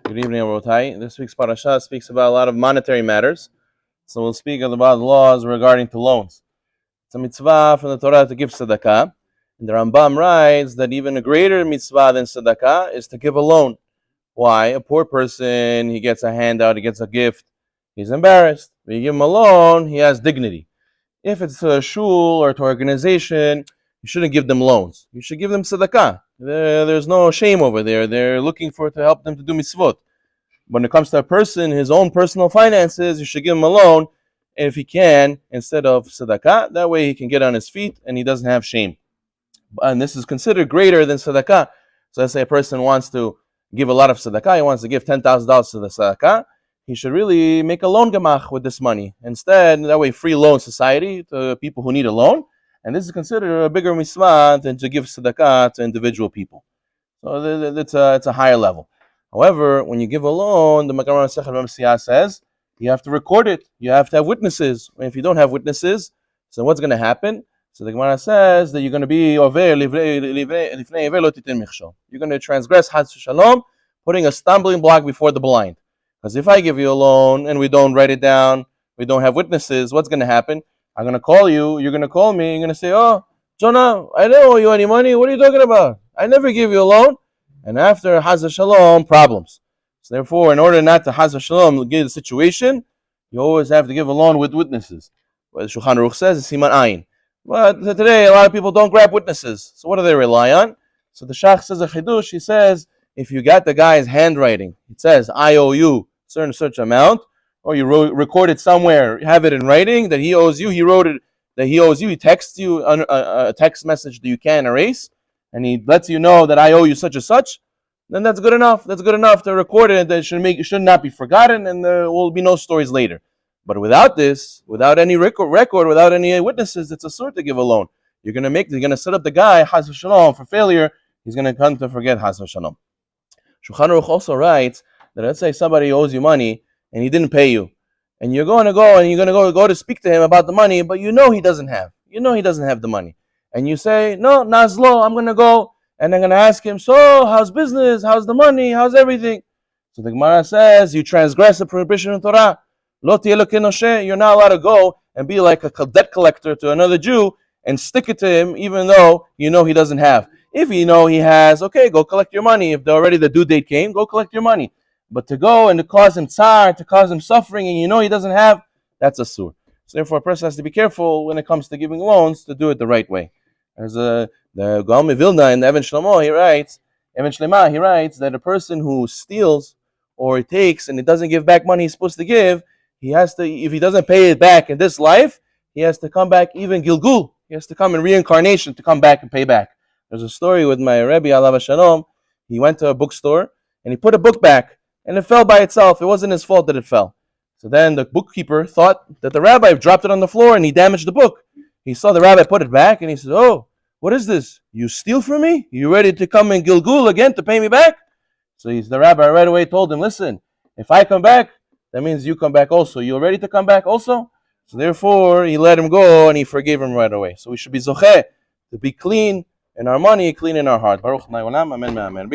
Good evening, Rabotai. This week's parasha speaks about a lot of monetary matters. So we'll speak about laws regarding to loans. It's a mitzvah from the Torah to give tzedakah. And the Rambam writes that even a greater mitzvah than tzedakah is to give a loan. Why? A poor person, he gets a handout, he gets a gift, he's embarrassed. When you give him a loan, he has dignity. If it's to a shul or to an organization, you shouldn't give them loans. You should give them tzedakah. There's no shame over there. They're looking to help them to do mitzvot. When it comes to a person, his own personal finances, you should give him a loan if he can, instead of tzedakah. That way he can get on his feet and he doesn't have shame. And this is considered greater than tzedakah. So let's say a person wants to give a lot of tzedakah, he wants to give $10,000 to the tzedakah, he should really make a loan gemach with this money. Instead, that way free loan society to people who need a loan. And this is considered a bigger mitzvah than to give tzedakah to individual people. So it's a higher level. However, when you give a loan, the Magamar Masechet Bamsiyah says you have to record it. You have to have witnesses. And if you don't have witnesses, so what's going to happen? So the Gemara says that you're going to be over you're going to transgress Chas Shalom, putting a stumbling block before the blind. Because if I give you a loan and we don't write it down, we don't have witnesses, what's going to happen? I'm going to call you, you're going to call me, you're going to say, oh, Jonah, I don't owe you any money. What are you talking about? I never gave you a loan. And after Chas Shalom, problems. So therefore, in order not to Chas Shalom give the situation, you always have to give a loan with witnesses. What the Shulchan Aruch says is Siman Ayin. But today, a lot of people don't grab witnesses. So what do they rely on? So the Shach says a chidush. He says, if you got the guy's handwriting, it says, I owe you such amount, or you record it somewhere, have it in writing that he owes you, he wrote it that he owes you, he texts you a text message that you can't erase, and he lets you know that I owe you such and such, then that's good enough. That's good enough to record it. That it should not be forgotten, and there will be no stories later. But without this, without any record, without any witnesses, it's a sort to give a loan. You're gonna set up the guy Chas v'Shalom for failure. He's gonna come to forget Chas v'Shalom. Shulchan Aruch also writes that let's say somebody owes you money and he didn't pay you, and you're going to go to speak to him about the money, but you know he doesn't have the money, and you say, no, Nazlo, I'm gonna go and I'm gonna ask him, so how's business? How's the money? How's everything? So the Gemara says you transgress the prohibition of Torah. You're not allowed to go and be like a debt collector to another Jew and stick it to him even though you know he doesn't have. If you know he has, okay, go collect your money. If already the due date came, go collect your money. But to go and to cause him tsar, to cause him suffering, and you know he doesn't have, that's a sur. So therefore, a person has to be careful when it comes to giving loans to do it the right way. As the Gaon Vilna in the Even Shlema, he writes that a person who steals or takes and he doesn't give back money he's supposed to give, he has to, if he doesn't pay it back in this life, he has to come back even Gilgul. He has to come in reincarnation to come back and pay back. There's a story with my Rebbe, Alav Shalom. He went to a bookstore and he put a book back and it fell by itself. It wasn't his fault that it fell. So then the bookkeeper thought that the rabbi dropped it on the floor and he damaged the book. He saw the rabbi put it back and he said, oh, what is this? You steal from me? You ready to come in Gilgul again to pay me back? So the rabbi right away told him, listen, if I come back, that means you come back also. You ready to come back also? So therefore, he let him go and he forgave him right away. So we should be zocheh, to be clean in our money, clean in our heart. Baruch Na'olam, amen, amen.